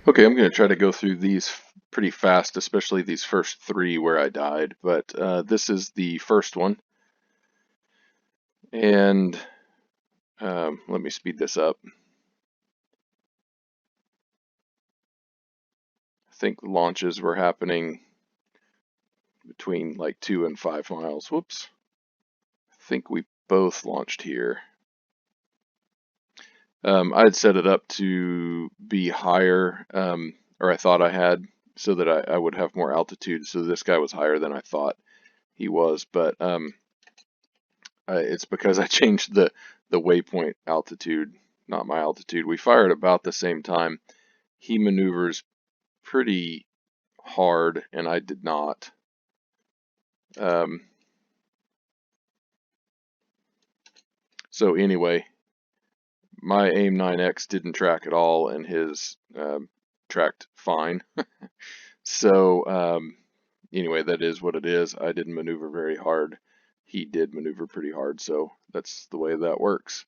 Okay, I'm going to try to go through these pretty fast, especially these first three where I died, but this is the first one, and let me speed this up. I think launches were happening between like 2 and 5 miles. Whoops. I think we both launched here. I had set it up to be higher, or I thought I had, so that I would have more altitude. So this guy was higher than I thought he was, but it's because I changed the waypoint altitude, not my altitude. We fired about the same time. He maneuvers pretty hard, and I did not. So anyway, my AIM 9X didn't track at all, and his tracked fine. So anyway, that is what it is. I didn't maneuver very hard. He did maneuver pretty hard, so that's the way that works.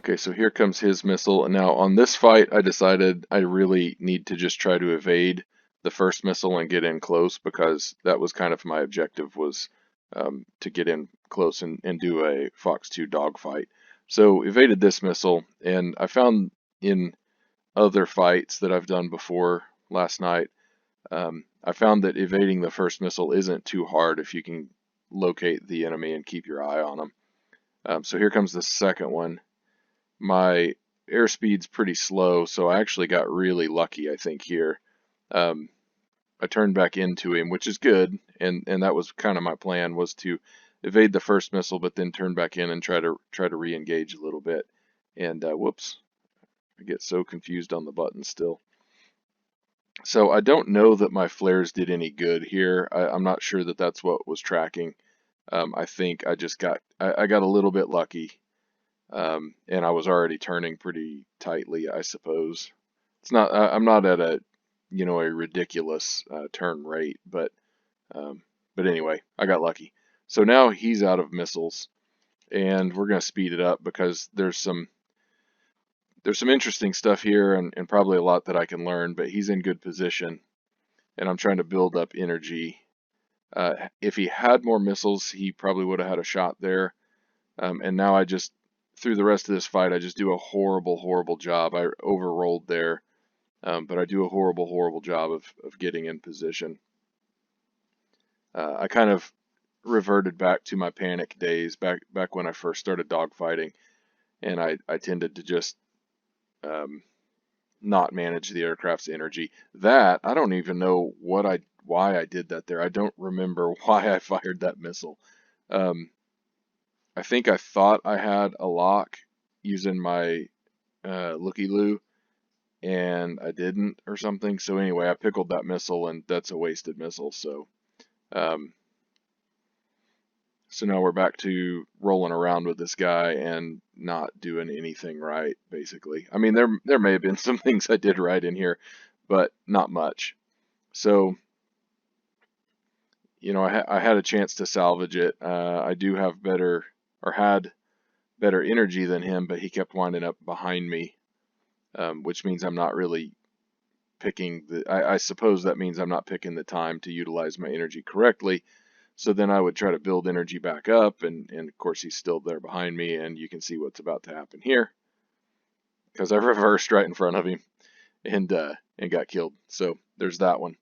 Okay, so here comes his missile. And now on this fight, I decided I really need to just try to evade the first missile and get in close, because that was kind of my objective, was to get in close and do a Fox 2 dogfight. So evaded this missile, and I found in other fights that I've done before last night, I found that evading the first missile isn't too hard if you can locate the enemy and keep your eye on them. So here comes the second one. My airspeed's pretty slow, so I actually got really lucky, I think, here. Um, I turned back into him, which is good, and that was kind of my plan, was to evade the first missile, but then turn back in and try to re-engage a little bit. And whoops, I get so confused on the button still. So I don't know that my flares did any good here. I'm not sure that that's what was tracking. I think I just I got a little bit lucky, and I was already turning pretty tightly, I suppose. It's not, I'm not at a, a ridiculous turn rate, but anyway, I got lucky. So now he's out of missiles, and we're going to speed it up because there's some interesting stuff here, and probably a lot that I can learn, but he's in good position, and I'm trying to build up energy. If he had more missiles, he probably would have had a shot there. And now through the rest of this fight, I just do a horrible, horrible job. I overrolled there, but I do a horrible, horrible job of getting in position. I kind of reverted back to my panic days, back when I first started dogfighting, and I tended to just not manage the aircraft's energy. That, I don't even know why I did that there. I don't remember why I fired that missile. I think I thought I had a lock using my looky-loo, and I didn't or something. So anyway, I pickled that missile, and that's a wasted missile. So now we're back to rolling around with this guy and not doing anything right, basically. I mean, there may have been some things I did right in here, but not much. So, I had a chance to salvage it. I do have had better energy than him, but he kept winding up behind me, which means I'm not really picking I suppose that means I'm not picking the time to utilize my energy correctly. So then I would try to build energy back up, and of course he's still there behind me, and you can see what's about to happen here because I reversed right in front of him and got killed. So there's that one.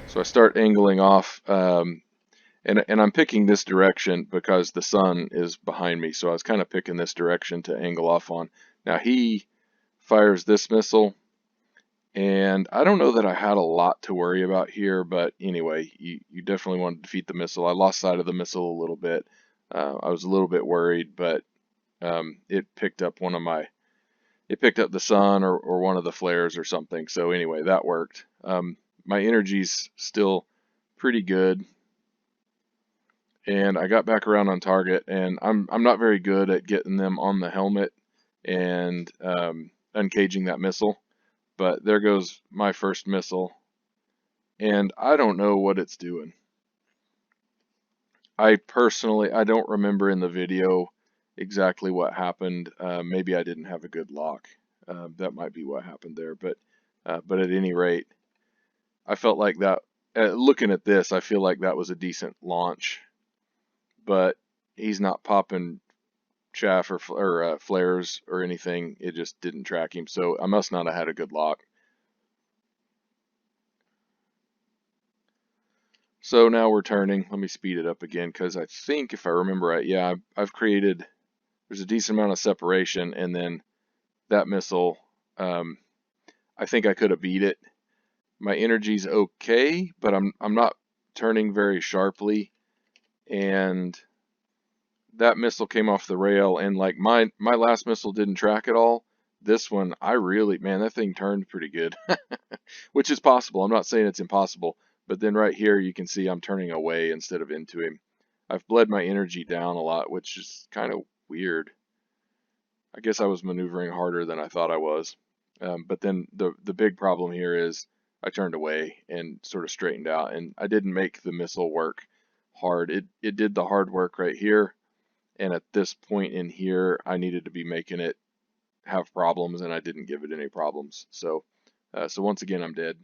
So I start angling off, and I'm picking this direction because the sun is behind me. So I was kind of picking this direction to angle off on. Now he fires this missile, and I don't know that I had a lot to worry about here, but anyway, you definitely want to defeat the missile. I lost sight of the missile a little bit. I was a little bit worried, but it picked up the sun or one of the flares or something. So anyway, that worked. My energy's still pretty good, and I got back around on target, and I'm not very good at getting them on the helmet and uncaging that missile. But there goes my first missile, and I don't know what it's doing. I don't remember in the video exactly what happened. Maybe I didn't have a good lock. That might be what happened there. But at any rate, I felt like that. Looking at this, I feel like that was a decent launch. But he's not popping chaff or flares or anything. It just didn't track him. So I must not have had a good lock. So now we're turning. Let me speed it up again because I think if I remember right, yeah, there's a decent amount of separation, and then that missile I think I could have beat it. My energy's okay, but I'm not turning very sharply, and that missile came off the rail, and like my last missile didn't track at all. This one, I really, man, that thing turned pretty good, which is possible. I'm not saying it's impossible, but then right here you can see I'm turning away instead of into him. I've bled my energy down a lot, which is kind of weird. I guess I was maneuvering harder than I thought I was. But then the big problem here is I turned away and sort of straightened out, and I didn't make the missile work hard. It did the hard work right here, and at this point in here, I needed to be making it have problems, and I didn't give it any problems. So once again, I'm dead.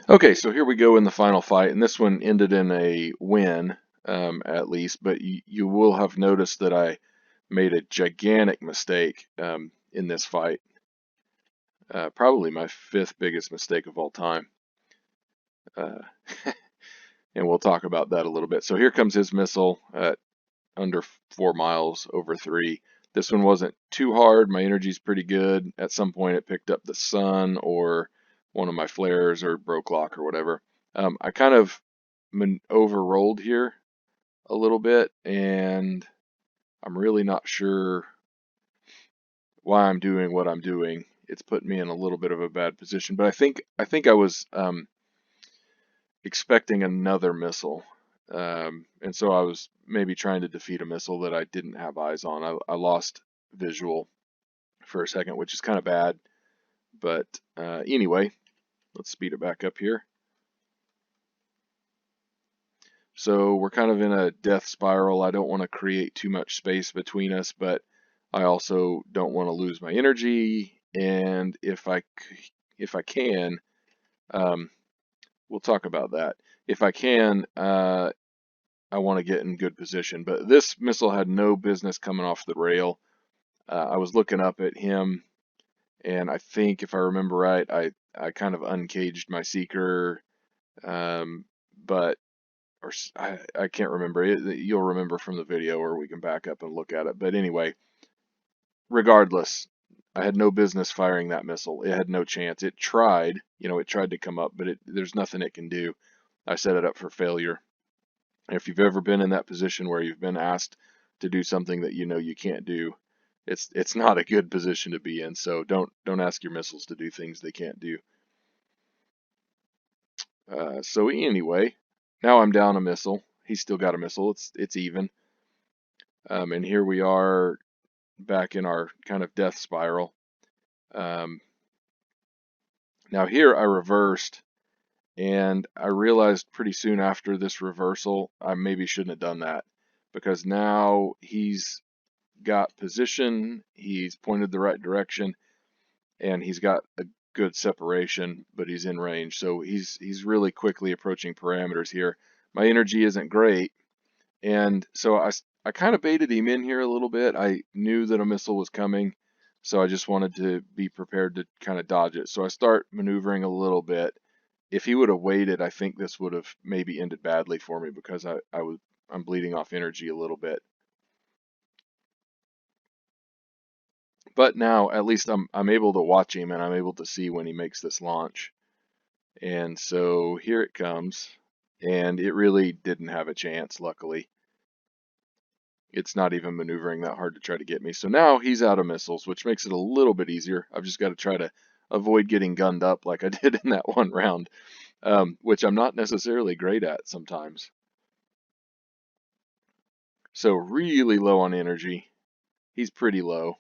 Okay, so here we go in the final fight, and this one ended in a win, at least, but you will have noticed that I made a gigantic mistake in this fight. Probably my fifth biggest mistake of all time. And we'll talk about that a little bit. So here comes his missile at under 4 miles over 3. This one wasn't too hard. My energy's pretty good. At some point it picked up the sun or one of my flares or broke lock or whatever. I kind of over-rolled here a little bit, and I'm really not sure why I'm doing what I'm doing. It's put me in a little bit of a bad position, but I think I was expecting another missile. And so I was maybe trying to defeat a missile that I didn't have eyes on. I lost visual for a second, which is kind of bad. But anyway, let's speed it back up here. So we're kind of in a death spiral. I don't want to create too much space between us, but I also don't want to lose my energy. And if I can, we'll talk about that. If I can, I want to get in good position. But this missile had no business coming off the rail. I was looking up at him, and I think if I remember right, I kind of uncaged my seeker, but I can't remember. You'll remember from the video, or we can back up and look at it. But anyway, regardless, I had no business firing that missile. It had no chance. It tried, it tried to come up, but there's nothing it can do. I set it up for failure. If you've ever been in that position where you've been asked to do something that you can't do, it's not a good position to be in. So don't ask your missiles to do things they can't do. So anyway, now I'm down a missile. He's still got a missile. It's even. And here we are back in our kind of death spiral. Now here I reversed, and I realized pretty soon after this reversal I maybe shouldn't have done that, because now he's got position, he's pointed the right direction, and he's got a good separation, but he's in range. So he's really quickly approaching parameters here. My energy isn't great, and so I kind of baited him in here a little bit. I knew that a missile was coming, so I just wanted to be prepared to kind of dodge it. So I start maneuvering a little bit. If he would have waited, I think this would have maybe ended badly for me, because I'm bleeding off energy a little bit. But now at least I'm able to watch him, and I'm able to see when he makes this launch. And so here it comes, and it really didn't have a chance, luckily. It's not even maneuvering that hard to try to get me. So now he's out of missiles, which makes it a little bit easier. I've just got to try to avoid getting gunned up like I did in that one round, which I'm not necessarily great at sometimes. So really low on energy. He's pretty low.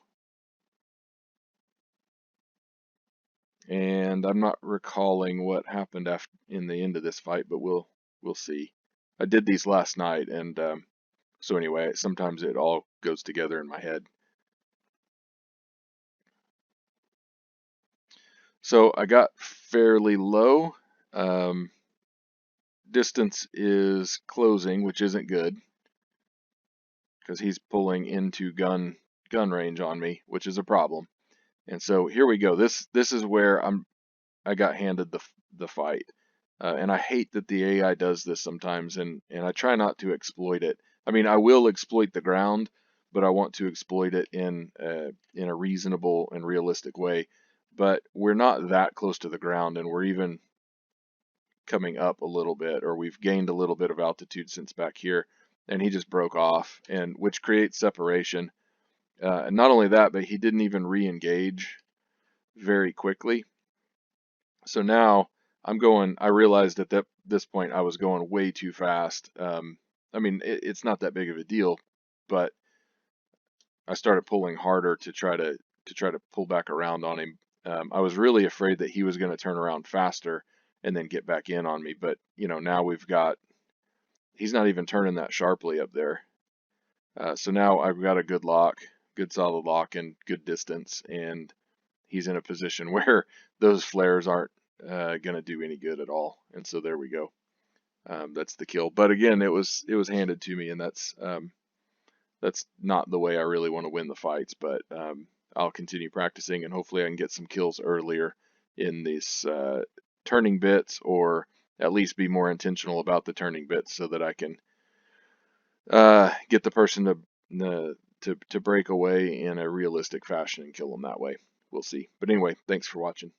And I'm not recalling what happened in the end of this fight, but we'll see. I did these last night, and so anyway, sometimes it all goes together in my head. So I got fairly low. Distance is closing, which isn't good, because he's pulling into gun range on me, which is a problem. And so here we go. This is where I got handed the fight. And I hate that the AI does this sometimes, and I try not to exploit it. I mean, I will exploit the ground, but I want to exploit it in a reasonable and realistic way. But we're not that close to the ground, and we're even coming up a little bit, or we've gained a little bit of altitude since back here, and he just broke off, and which creates separation. And not only that, but he didn't even re-engage very quickly. So now I realized at this point I was going way too fast. I mean, it's not that big of a deal, but I started pulling harder to try to pull back around on him. I was really afraid that he was going to turn around faster and then get back in on me. But now he's not even turning that sharply up there. So now I've got a good lock, good solid lock, and good distance, and he's in a position where those flares aren't going to do any good at all. And so there we go. That's the kill. But again, it was handed to me, and that's not the way I really want to win the fights. But I'll continue practicing, and hopefully I can get some kills earlier in these turning bits, or at least be more intentional about the turning bits, so that I can get the person to break away in a realistic fashion and kill them that way. We'll see. But anyway, thanks for watching.